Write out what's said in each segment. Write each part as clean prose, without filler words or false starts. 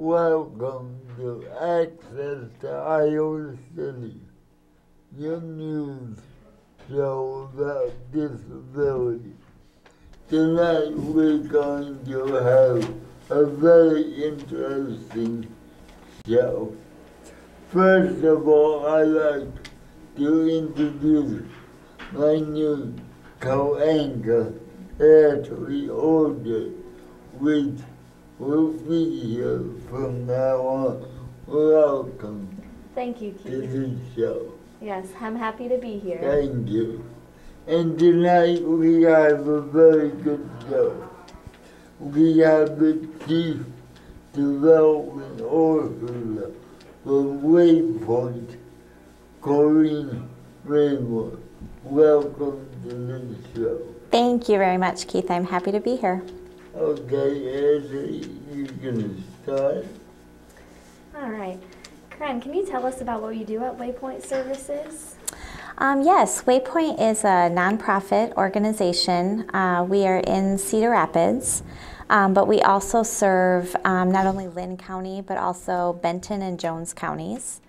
welcome to Access to Iowa City, your news show about disability. Tonight we're going to have a very interesting show. First of all, I'd like to introduce my new co-anchor, Ashley Older, which will be here from now on. Welcome. Thank you, to Keith. the show. Yes, I'm happy to be here. Thank you. And tonight we have a very good show. We have the Chief Development Officer from Waypoint, Corinne Ramler. Welcome to the show. Thank you very much, Keith. I'm happy to be here. Okay, Ashley, you can start. All right. Corinne, can you tell us about what you do at Waypoint Services? Yes, Waypoint is a nonprofit organization. We are in Cedar Rapids, but we also serve not only Lynn County, but also Benton and Jones counties.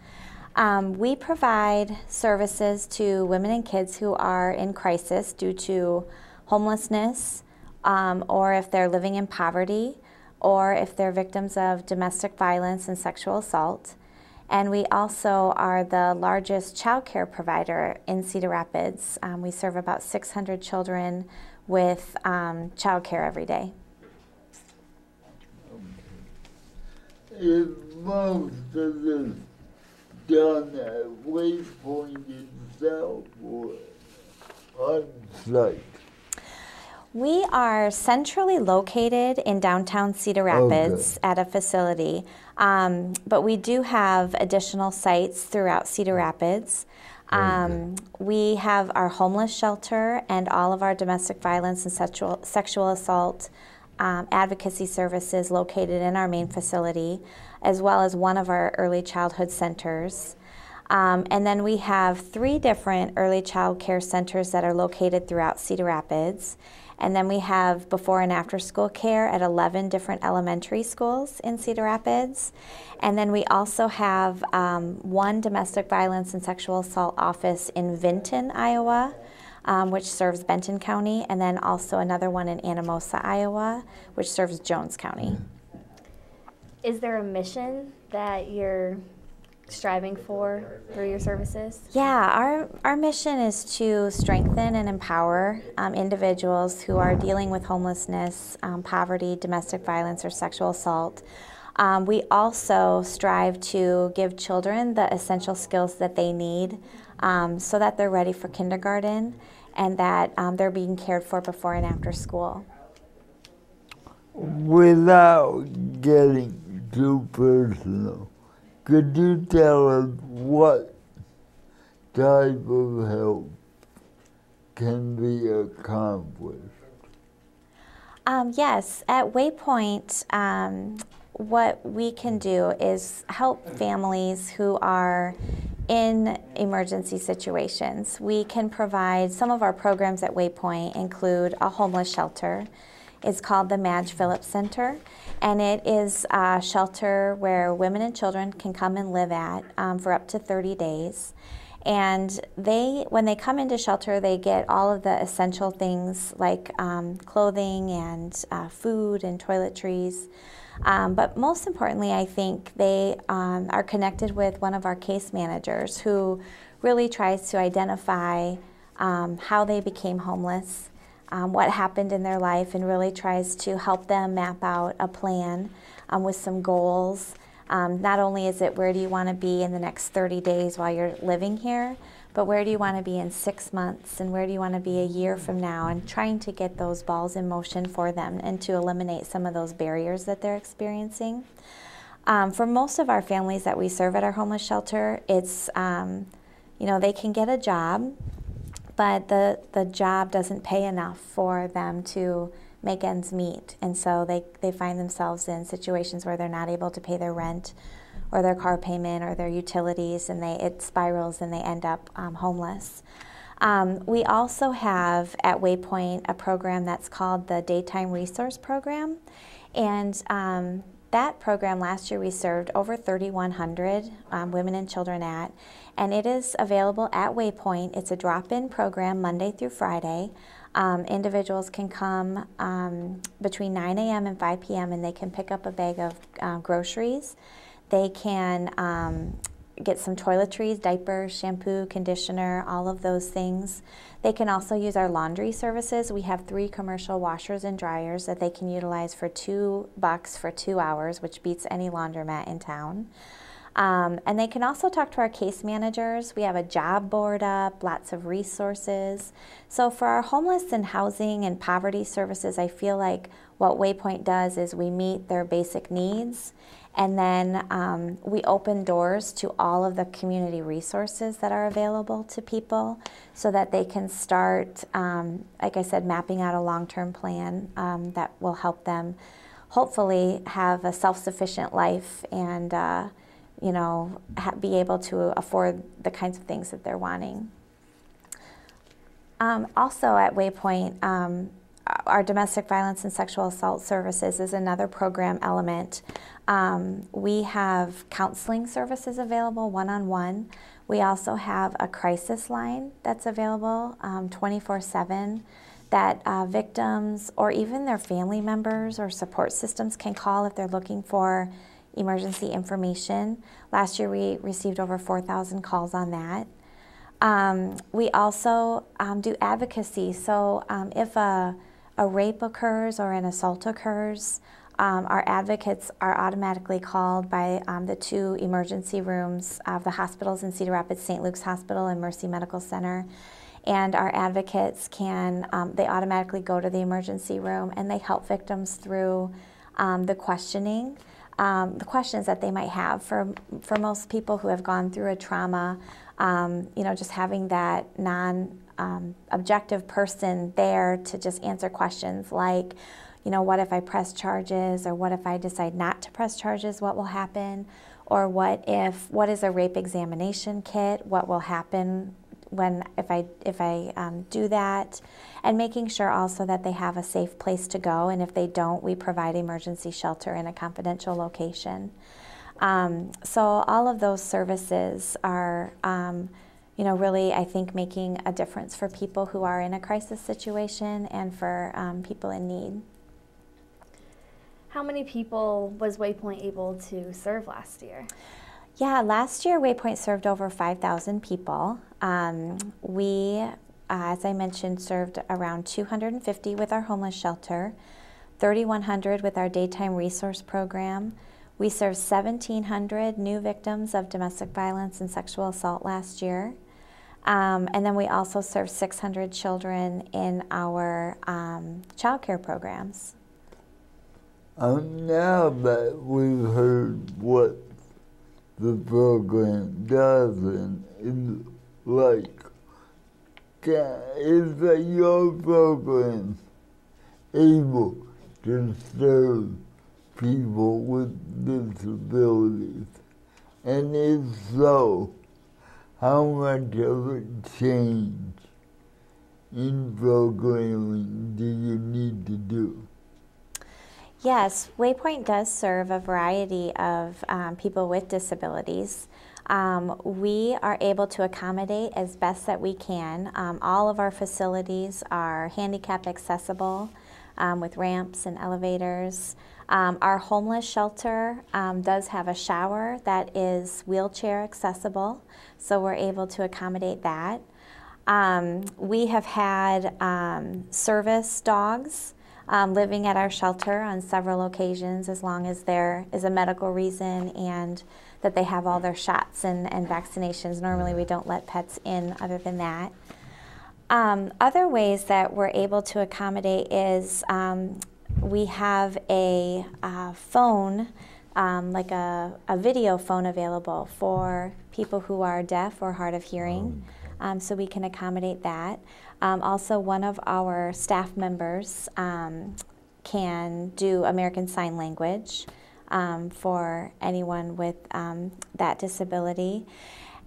We provide services to women and kids who are in crisis due to homelessness, or if they're living in poverty, or if they're victims of domestic violence and sexual assault. And we also are the largest child care provider in Cedar Rapids. We serve about 600 children with child care every day. Is most of this done at Waypoint itself or on site? We are centrally located in downtown Cedar Rapids at a facility, but we do have additional sites throughout Cedar Rapids. We have our homeless shelter and all of our domestic violence and sexual assault advocacy services located in our main facility, as well as one of our early childhood centers. And then we have 3 different early child care centers that are located throughout Cedar Rapids. And then we have before and after school care at 11 different elementary schools in Cedar Rapids. And then we also have 1 domestic violence and sexual assault office in Vinton, Iowa, which serves Benton County, and then also another one in Anamosa, Iowa, which serves Jones County. Is there a mission that you're striving for through your services? Yeah, our mission is to strengthen and empower individuals who are dealing with homelessness, poverty, domestic violence, or sexual assault. We also strive to give children the essential skills that they need so that they're ready for kindergarten and that they're being cared for before and after school. Without getting too personal, could you tell us what type of help can be accomplished? Yes, at Waypoint, what we can do is help families who are in emergency situations. We can provide, some of our programs at Waypoint include a homeless shelter. It's called the Madge Phillips Center, and it is a shelter where women and children can come and live at for up to 30 days. And when they come into shelter, they get all of the essential things like clothing and food and toiletries. But most importantly, I think they are connected with one of our case managers who really tries to identify how they became homeless, what happened in their life, and really tries to help them map out a plan with some goals. Not only is it where do you want to be in the next 30 days while you're living here, but where do you want to be in 6 months and where do you want to be a year from now, and trying to get those balls in motion for them and to eliminate some of those barriers that they're experiencing. For most of our families that we serve at our homeless shelter, it's, they can get a job, but the job doesn't pay enough for them to make ends meet. And so they find themselves in situations where they're not able to pay their rent or their car payment or their utilities, and it spirals and they end up homeless. We also have at Waypoint a program that's called the Daytime Resource Program, and That program last year we served over 3,100 women and children at, and it is available at Waypoint. It's a drop-in program Monday through Friday. Individuals can come between 9 a.m. and 5 p.m. and they can pick up a bag of groceries. They can get some toiletries, diapers, shampoo, conditioner, all of those things. They can also use our laundry services. We have 3 commercial washers and dryers that they can utilize for $2 for 2 hours, which beats any laundromat in town. And they can also talk to our case managers. We have a job board up, lots of resources. So for our homeless and housing and poverty services, I feel like what Waypoint does is we meet their basic needs, and then we open doors to all of the community resources that are available to people so that they can start, like I said, mapping out a long-term plan that will help them hopefully have a self-sufficient life and you know, be able to afford the kinds of things that they're wanting. Also at Waypoint, our domestic violence and sexual assault services is another program element. We have counseling services available one-on-one. We also have a crisis line that's available 24/7 that victims or even their family members or support systems can call if they're looking for emergency information. Last year we received over 4,000 calls on that. We also do advocacy. So if a rape occurs or an assault occurs, our advocates are automatically called by the 2 emergency rooms of the hospitals in Cedar Rapids, St. Luke's Hospital and Mercy Medical Center. And our advocates can, they automatically go to the emergency room and they help victims through the questioning. The questions that they might have. For most people who have gone through a trauma, you know, just having that non-objective person there to just answer questions like, you know, what if I press charges, or what if I decide not to press charges, what will happen? Or what is a rape examination kit, what will happen if I do that, and making sure also that they have a safe place to go, and if they don't, we provide emergency shelter in a confidential location. So all of those services are, you know, really, I think, making a difference for people who are in a crisis situation and for people in need. How many people was Waypoint able to serve last year? Yeah, last year Waypoint served over 5,000 people. We, as I mentioned, served around 250 with our homeless shelter, 3,100 with our daytime resource program. We served 1,700 new victims of domestic violence and sexual assault last year. And then we also served 600 children in our child care programs. Now that we've heard what the program does and is like, is that your program able to serve people with disabilities? And if so, how much of a change in programming do you need to do? Yes, Waypoint does serve a variety of people with disabilities. We are able to accommodate as best that we can. All of our facilities are handicap accessible with ramps and elevators. Our homeless shelter does have a shower that is wheelchair accessible, so we're able to accommodate that. We have had service dogs living at our shelter on several occasions, as long as there is a medical reason and that they have all their shots and vaccinations. Normally we don't let pets in other than that. Other ways that we're able to accommodate is we have a phone, like a video phone available for people who are deaf or hard of hearing, so we can accommodate that. Also, one of our staff members can do American Sign Language for anyone with that disability.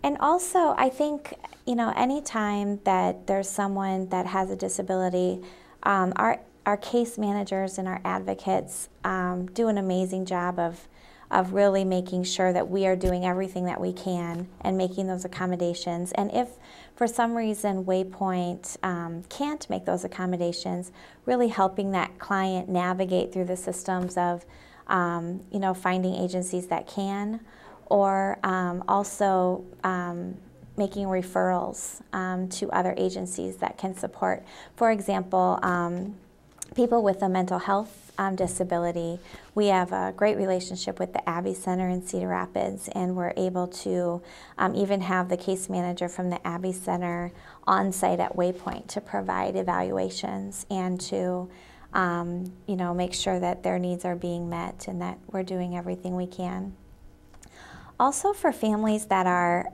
And also, I think, you know, anytime that there's someone that has a disability, our our case managers and our advocates do an amazing job of really making sure that we are doing everything that we can and making those accommodations. And if for some reason Waypoint can't make those accommodations, really helping that client navigate through the systems of finding agencies that can, or also making referrals to other agencies that can support. For example, people with a mental health disability, we have a great relationship with the Abbey Center in Cedar Rapids, and we're able to even have the case manager from the Abbey Center on site at Waypoint to provide evaluations and to make sure that their needs are being met and that we're doing everything we can. Also, for families that are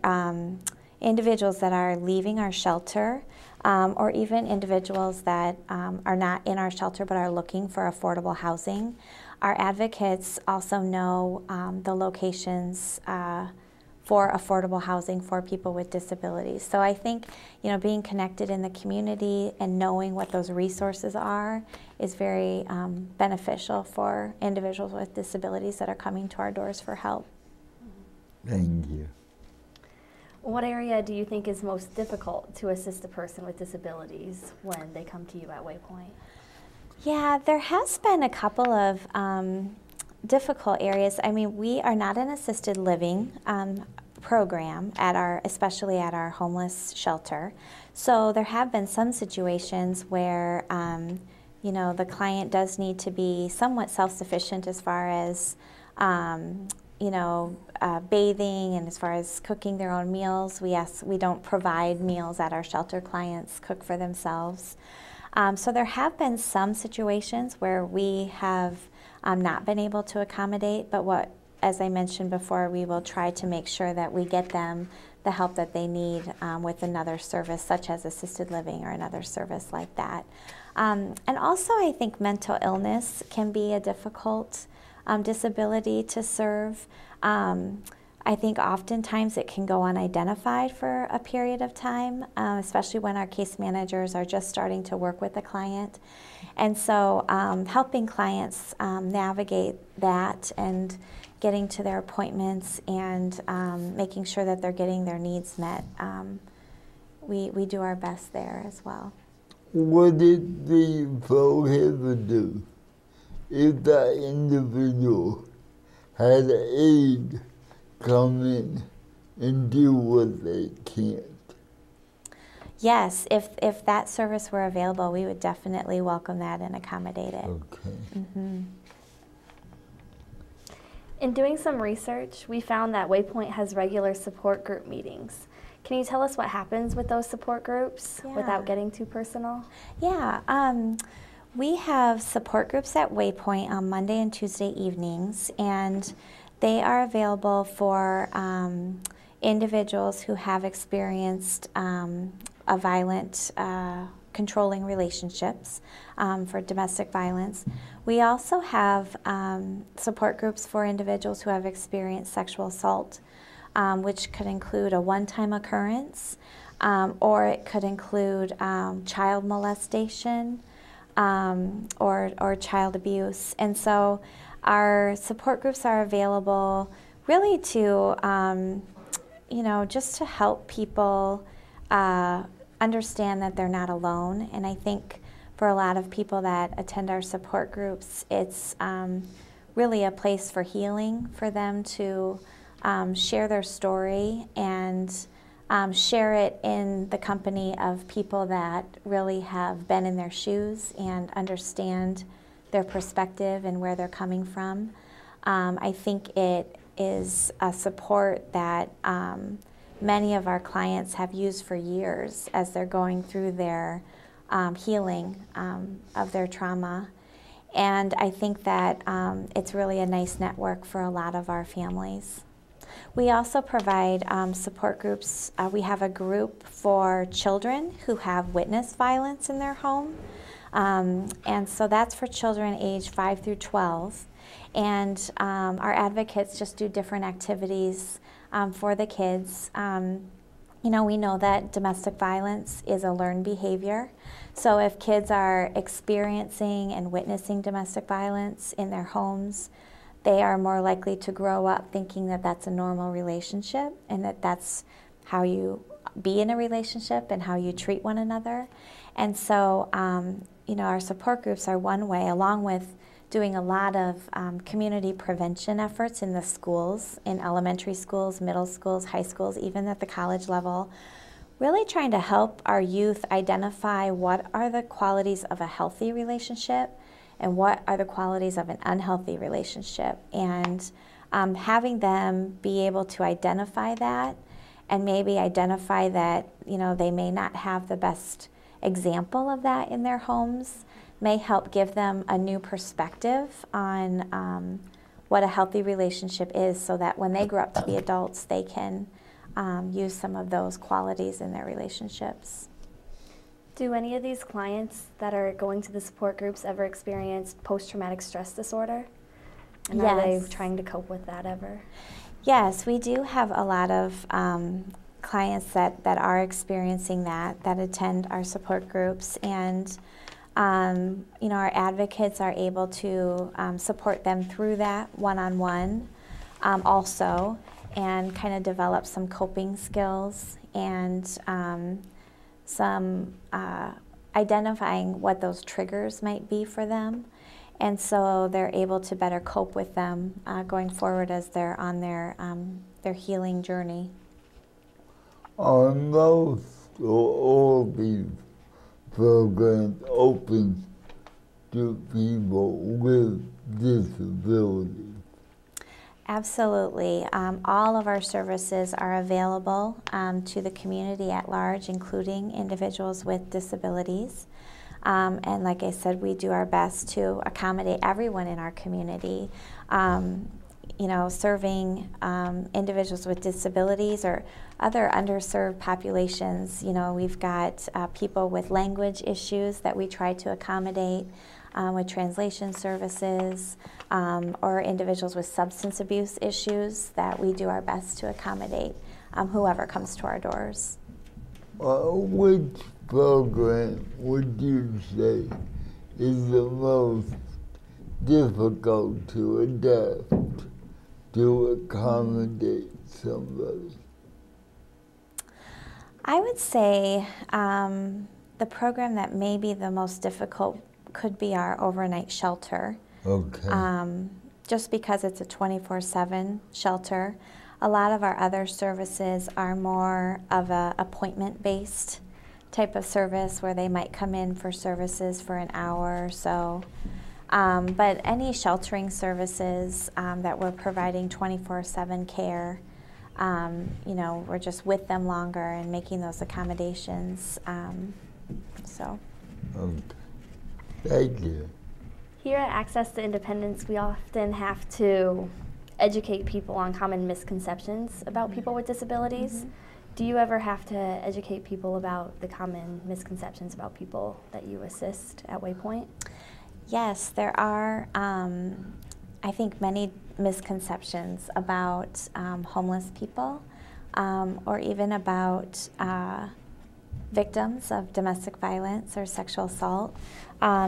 individuals that are leaving our shelter, or even individuals that are not in our shelter but are looking for affordable housing, our advocates also know the locations for affordable housing for people with disabilities. So I think being connected in the community and knowing what those resources are is very beneficial for individuals with disabilities that are coming to our doors for help. Thank you. What area do you think is most difficult to assist a person with disabilities when they come to you at Waypoint? Yeah, there has been a couple of difficult areas. I mean, we are not an assisted living program especially at our homeless shelter. So there have been some situations where the client does need to be somewhat self-sufficient as far as bathing and as far as cooking their own meals. We don't provide meals at our shelter. Clients cook for themselves. So there have been some situations where we have not been able to accommodate, but as I mentioned before, we will try to make sure that we get them the help that they need with another service, such as assisted living or another service like that. And also, I think mental illness can be a difficult disability to serve. I think oftentimes it can go unidentified for a period of time, especially when our case managers are just starting to work with the client. And so helping clients navigate that and getting to their appointments and making sure that they're getting their needs met, we do our best there as well. What did the prohibitor do if that individual had aid come in and do what they can't? Yes, if that service were available, we would definitely welcome that and accommodate it. Okay. Mm-hmm. In doing some research, we found that Waypoint has regular support group meetings. Can you tell us what happens with those support groups without getting too personal? Yeah. We have support groups at Waypoint on Monday and Tuesday evenings, and they are available for individuals who have experienced a violent, controlling relationships for domestic violence. We also have support groups for individuals who have experienced sexual assault, which could include a one-time occurrence, or it could include child molestation, or child abuse. And so our support groups are available really to, just to help people understand that they're not alone. And I think for a lot of people that attend our support groups, it's really a place for healing for them to share their story and share it in the company of people that really have been in their shoes and understand their perspective and where they're coming from. I think it is a support that many of our clients have used for years as they're going through their healing of their trauma. And I think that it's really a nice network for a lot of our families. We also provide support groups. We have a group for children who have witnessed violence in their home. And so that's for children aged 5 through 12. And our advocates just do different activities for the kids. You know, we know that domestic violence is a learned behavior. So if kids are experiencing and witnessing domestic violence in their homes, they are more likely to grow up thinking that that's a normal relationship and that that's how you be in a relationship and how you treat one another. And so, you know, our support groups are one way, along with doing a lot of community prevention efforts in the schools, in elementary schools, middle schools, high schools, even at the college level, really trying to help our youth identify what are the qualities of a healthy relationship and what are the qualities of an unhealthy relationship, and having them be able to identify that, and maybe identify that, you know, they may not have the best example of that in their homes, may help give them a new perspective on what a healthy relationship is, so that when they grow up to be adults, they can use some of those qualities in their relationships. Do any of these clients that are going to the support groups ever experience post-traumatic stress disorder? And Yes. Are they trying to cope with that ever? Yes, we do have a lot of clients that are experiencing that attend our support groups, and you know, our advocates are able to support them through that one-on-one also, and kind of develop some coping skills and some identifying what those triggers might be for them. And so they're able to better cope with them going forward as they're on their healing journey. Are most or all these programs open to people with disabilities? Absolutely. All of our services are available to the community at large, including individuals with disabilities. And like I said, we do our best to accommodate everyone in our community. You know, serving individuals with disabilities or other underserved populations. You know, we've got people with language issues that we try to accommodate with translation services, or individuals with substance abuse issues that we do our best to accommodate whoever comes to our doors. Which program would you say is the most difficult to adapt to accommodate somebody? I would say the program that may be the most difficult could be our overnight shelter. Okay. Just because it's a 24/7 shelter. A lot of our other services are more of a appointment-based type of service where they might come in for services for an hour or so. But any sheltering services that we're providing 24/7 care, you know, we're just with them longer and making those accommodations. So. Okay. Thank you. Here at Access to Independence, we often have to educate people on common misconceptions about people with disabilities. Mm-hmm. Do you ever have to educate people about the common misconceptions about people that you assist at Waypoint? Yes, there are, I think, many misconceptions about homeless people, or even about victims of domestic violence or sexual assault.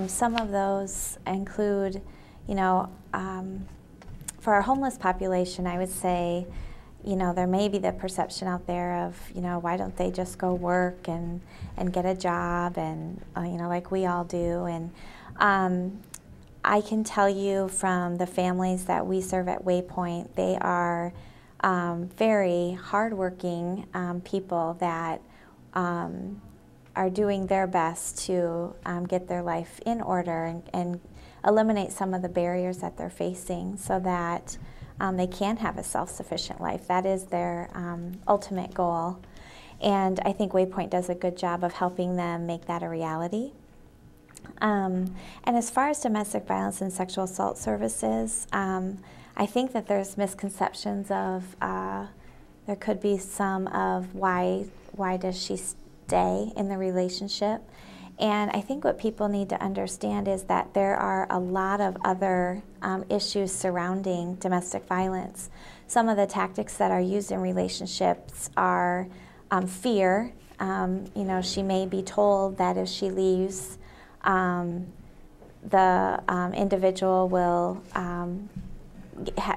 Some of those include, you know, for our homeless population, I would say, you know, there may be the perception out there of, you know, why don't they just go work and get a job and, you know, like we all do. And I can tell you from the families that we serve at Waypoint, they are very hardworking people that are doing their best to get their life in order and eliminate some of the barriers that they're facing so that they can have a self-sufficient life. That is their ultimate goal. And I think Waypoint does a good job of helping them make that a reality. And as far as domestic violence and sexual assault services, I think that there's misconceptions of, there could be some of why does she stay in the relationship. And I think what people need to understand is that there are a lot of other issues surrounding domestic violence. Some of the tactics that are used in relationships are fear. You know, she may be told that if she leaves, the individual will,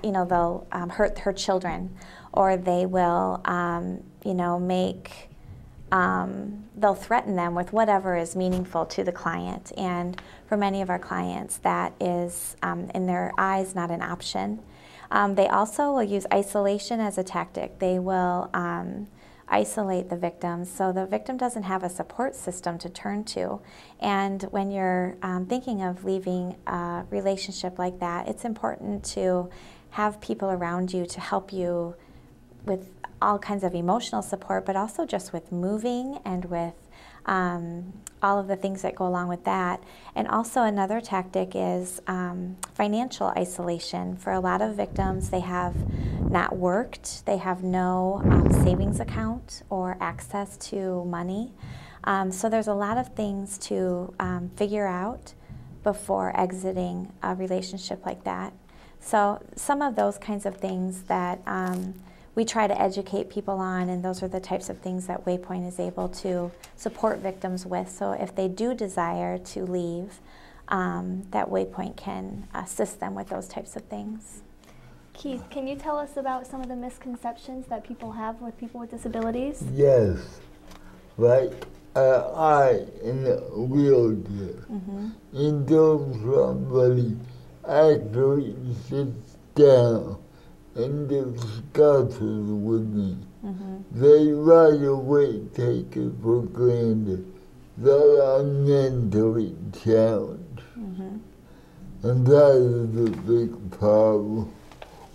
you know, they'll hurt her children, or they will, you know, they'll threaten them with whatever is meaningful to the client. And for many of our clients, that is, in their eyes, not an option. They also will use isolation as a tactic. They will isolate the victims, so the victim doesn't have a support system to turn to. And when you're thinking of leaving a relationship like that, it's important to have people around you to help you with all kinds of emotional support, but also just with moving and with all of the things that go along with that. And also another tactic is financial isolation. For a lot of victims, they have not worked, they have no savings account or access to money. So there's a lot of things to figure out before exiting a relationship like that. So some of those kinds of things that we try to educate people on, and those are the types of things that Waypoint is able to support victims with. So if they do desire to leave, that Waypoint can assist them with those types of things. Keith, can you tell us about some of the misconceptions that people have with people with disabilities? Yes, like I in a wheelchair, until somebody actually sits down and discusses with me, they right away take it for granted that I'm mentally challenged. And that is a big problem.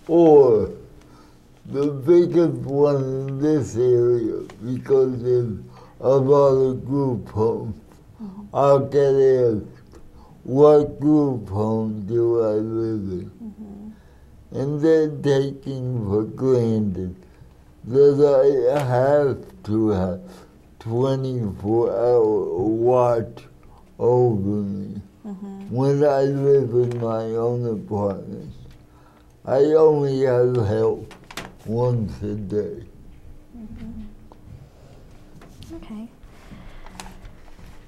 Or the biggest one in this area, because there's a lot of group homes, I'll get asked, what group home do I live in? And they're taking for granted that I have to have 24-hour watch over me. When I live in my own apartment, I only have help once a day. Okay.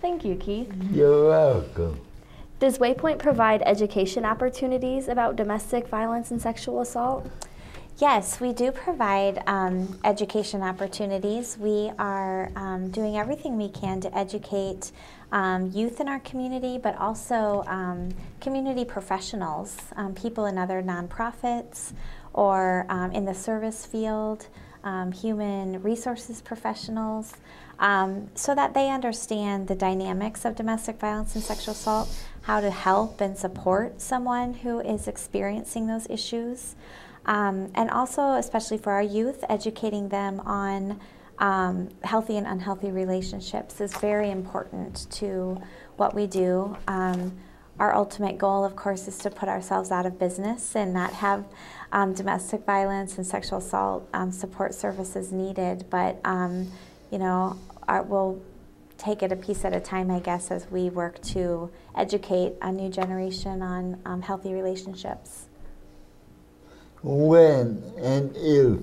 Thank you, Keith. You're welcome. Does Waypoint provide education opportunities about domestic violence and sexual assault? Yes, we do provide education opportunities. We are doing everything we can to educate youth in our community, but also community professionals, people in other nonprofits or in the service field, human resources professionals, so that they understand the dynamics of domestic violence and sexual assault, how to help and support someone who is experiencing those issues. And also, especially for our youth, educating them on healthy and unhealthy relationships is very important to what we do. Our ultimate goal, of course, is to put ourselves out of business and not have domestic violence and sexual assault support services needed. But, you know, we'll take it a piece at a time, I guess, as we work to educate a new generation on healthy relationships. When and if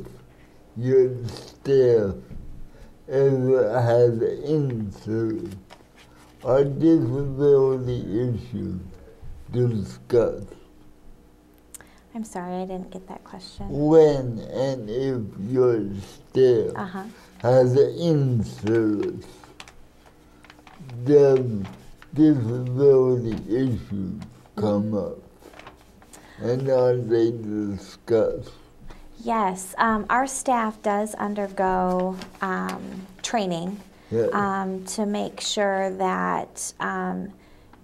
your staff ever has injury or disability issues discussed. I'm sorry, I didn't get that question. When and if your staff has injuries, does disability issues come up? And are they discussed? Yes, our staff does undergo training to make sure that,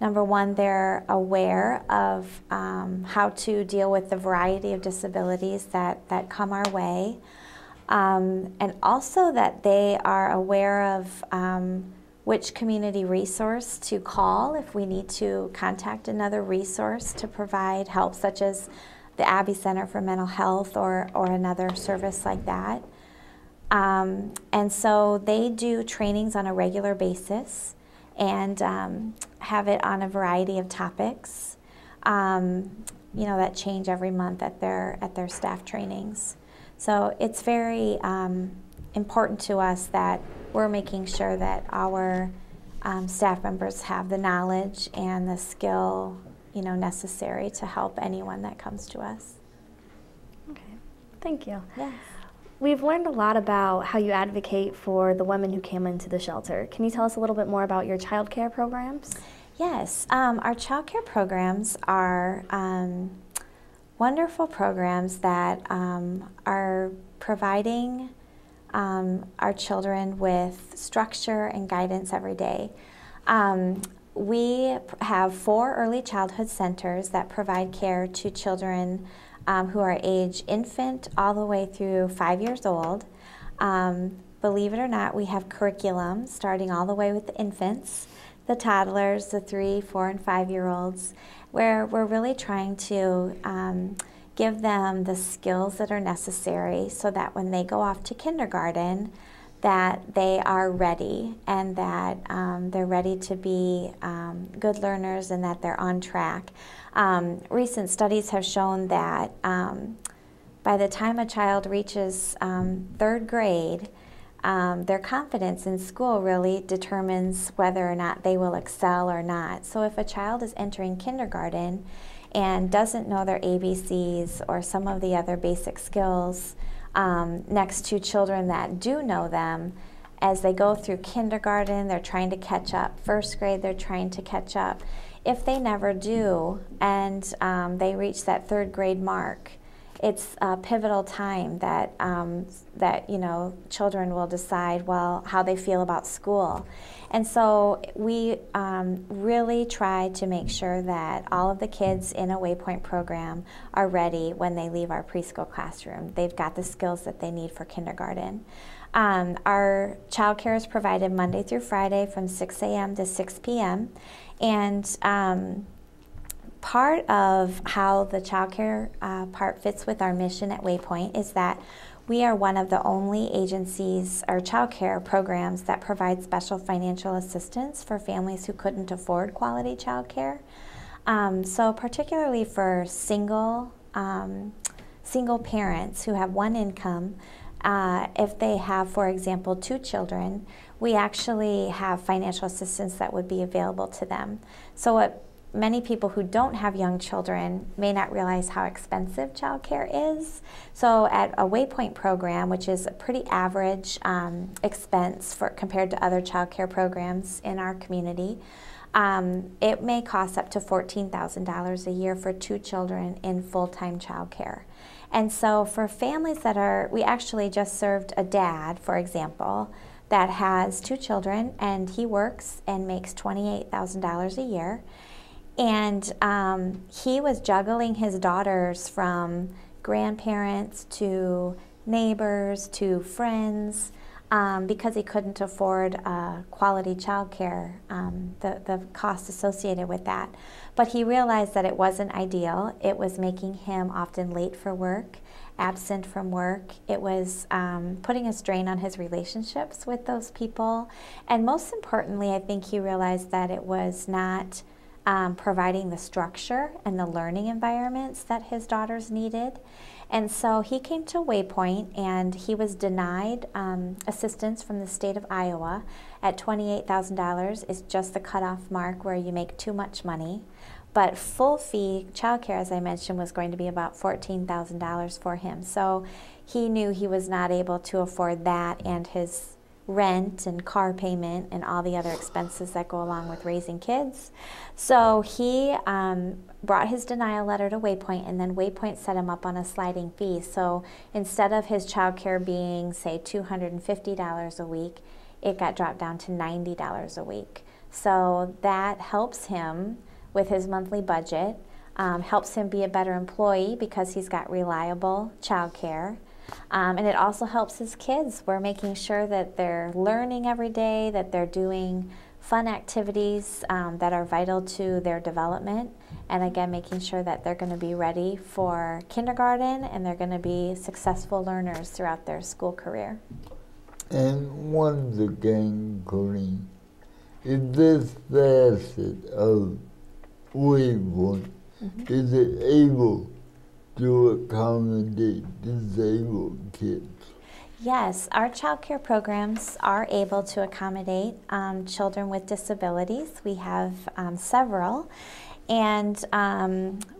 number one, they're aware of how to deal with the variety of disabilities that come our way, and also that they are aware of which community resource to call if we need to contact another resource to provide help, such as the Abbey Center for Mental Health or another service like that. And so they do trainings on a regular basis and have it on a variety of topics, you know, that change every month at their staff trainings. So it's very important to us that we're making sure that our staff members have the knowledge and the skill, necessary to help anyone that comes to us. Okay, thank you. Yes. We've learned a lot about how you advocate for the women who came into the shelter. Can you tell us a little bit more about your child care programs? Yes, our child care programs are wonderful programs that are providing our children with structure and guidance every day. We have 4 early childhood centers that provide care to children who are age infant all the way through 5 years old. Believe it or not, we have curriculum starting all the way with the infants, the toddlers, the 3, 4, and 5-year-olds, where we're really trying to give them the skills that are necessary so that when they go off to kindergarten, that they are ready and that they're ready to be good learners and that they're on track. Recent studies have shown that by the time a child reaches 3rd grade, their confidence in school really determines whether or not they will excel or not. So if a child is entering kindergarten and doesn't know their ABCs or some of the other basic skills next to children that do know them, as they go through kindergarten, they're trying to catch up. 1st grade, they're trying to catch up. If they never do and they reach that 3rd grade mark, it's a pivotal time that children will decide, well, how they feel about school. And so we really try to make sure that all of the kids in a Waypoint program are ready when they leave our preschool classroom. They've got the skills that they need for kindergarten. Our child care is provided Monday through Friday from 6 a.m. to 6 p.m. And part of how the child care part fits with our mission at Waypoint is that we are one of the only agencies or child care programs that provide special financial assistance for families who couldn't afford quality child care. So particularly for single parents who have one income, if they have, for example, 2 children, we actually have financial assistance that would be available to them. So what many people who don't have young children may not realize how expensive childcare is. So at a Waypoint program, which is a pretty average expense compared to other childcare programs in our community, it may cost up to $14,000 a year for 2 children in full-time childcare. And so for families we actually just served a dad, for example, that has 2 children and he works and makes $28,000 a year. And he was juggling his daughters from grandparents to neighbors to friends because he couldn't afford quality childcare, the cost associated with that. But he realized that it wasn't ideal. It was making him often late for work, absent from work. It was putting a strain on his relationships with those people. And most importantly, I think he realized that it was not providing the structure and the learning environments that his daughters needed. And so he came to Waypoint and he was denied assistance from the state of Iowa at $28,000 is just the cutoff mark where you make too much money. But full fee childcare, as I mentioned, was going to be about $14,000 for him. So he knew he was not able to afford that and his rent and car payment and all the other expenses that go along with raising kids. So he brought his denial letter to Waypoint, and then Waypoint set him up on a sliding fee. So instead of his child care being, say, $250 a week, it got dropped down to $90 a week. So that helps him with his monthly budget, helps him be a better employee because he's got reliable child care. And it also helps his kids. We're making sure that they're learning every day, that they're doing fun activities that are vital to their development, and again, making sure that they're going to be ready for kindergarten and they're going to be successful learners throughout their school career. And once again, Corinne, is this facet of Waypoint, is it able to accommodate disabled kids? Yes, our child care programs are able to accommodate children with disabilities. We have several, and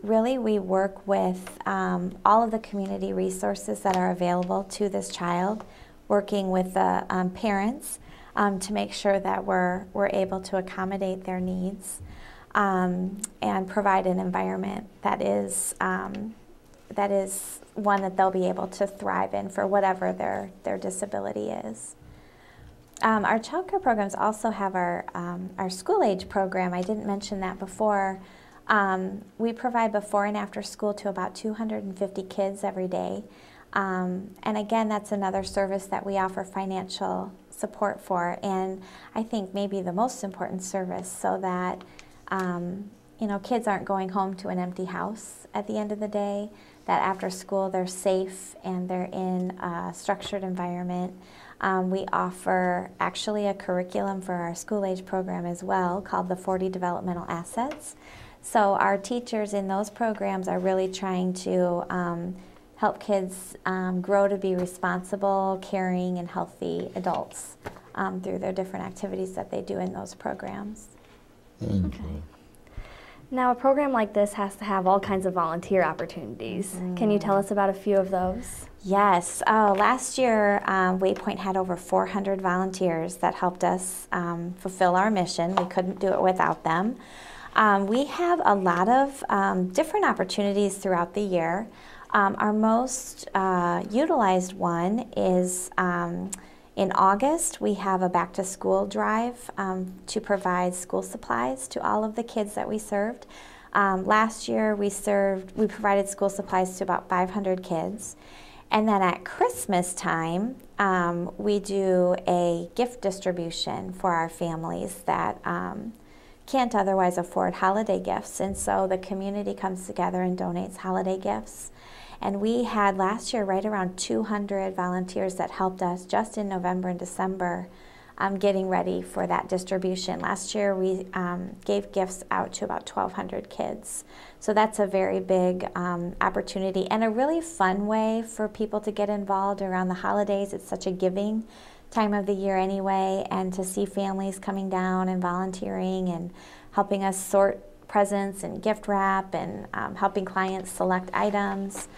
really we work with all of the community resources that are available to this child, working with the parents to make sure that we're able to accommodate their needs and provide an environment that is one that they'll be able to thrive in for whatever their disability is. Our child care programs also have our school age program. I didn't mention that before. We provide before and after school to about 250 kids every day. And again, that's another service that we offer financial support for, and I think maybe the most important service, so that you know, kids aren't going home to an empty house at the end of the day, that after school they're safe and they're in a structured environment. We offer actually a curriculum for our school age program as well, called the 40 Developmental Assets. So our teachers in those programs are really trying to help kids grow to be responsible, caring, and healthy adults through their different activities that they do in those programs. Thank Okay. you. Now, a program like this has to have all kinds of volunteer opportunities. Can you tell us about a few of those? Yes. Last year, Waypoint had over 400 volunteers that helped us fulfill our mission. We couldn't do it without them. We have a lot of different opportunities throughout the year. Our most utilized one is in August. We have a back-to-school drive to provide school supplies to all of the kids that we served. Last year, we provided school supplies to about 500 kids. And then at Christmas time, we do a gift distribution for our families that can't otherwise afford holiday gifts. And so the community comes together and donates holiday gifts. And we had last year right around 200 volunteers that helped us just in November and December getting ready for that distribution. Last year we gave gifts out to about 1,200 kids. So that's a very big opportunity and a really fun way for people to get involved around the holidays. It's such a giving time of the year anyway, and to see families coming down and volunteering and helping us sort presents and gift wrap and helping clients select items.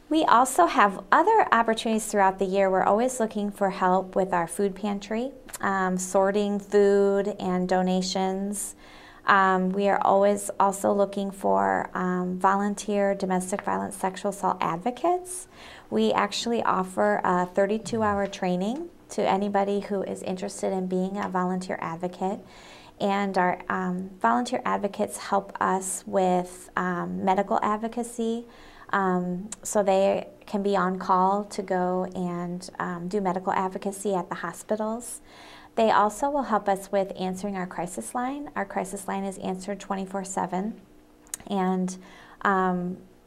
We also have other opportunities throughout the year. We're always looking for help with our food pantry, sorting food and donations. We are always also looking for volunteer domestic violence sexual assault advocates. We actually offer a 32-hour training to anybody who is interested in being a volunteer advocate. And our volunteer advocates help us with medical advocacy, so they can be on call to go and do medical advocacy at the hospitals. They also will help us with answering our crisis line. Our crisis line is answered 24/7, and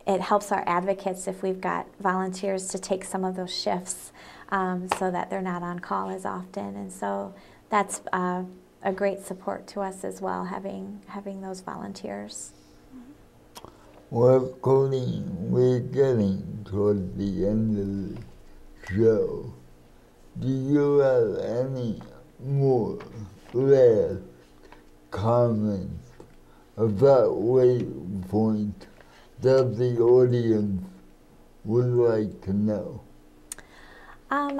it helps our advocates if we've got volunteers to take some of those shifts so that they're not on call as often. And so that's a great support to us as well, having those volunteers. Well, Corinne, we're getting toward the end of the show. Do you have any more last comments about Waypoint that the audience would like to know? I'm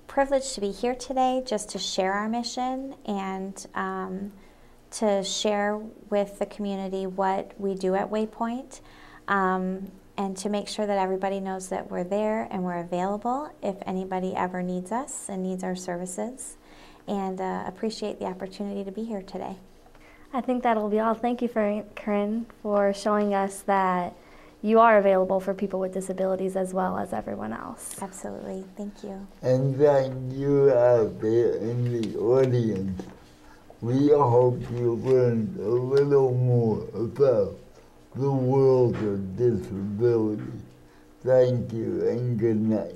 privileged to be here today just to share our mission and to share with the community what we do at Waypoint, and to make sure that everybody knows that we're there and we're available if anybody ever needs us and needs our services, and appreciate the opportunity to be here today. I think that'll be all. Thank you, Corinne, for showing us that you are available for people with disabilities as well as everyone else. Absolutely. Thank you. And thank you out there in the audience. We hope you learned a little more about the world of disability. Thank you and good night.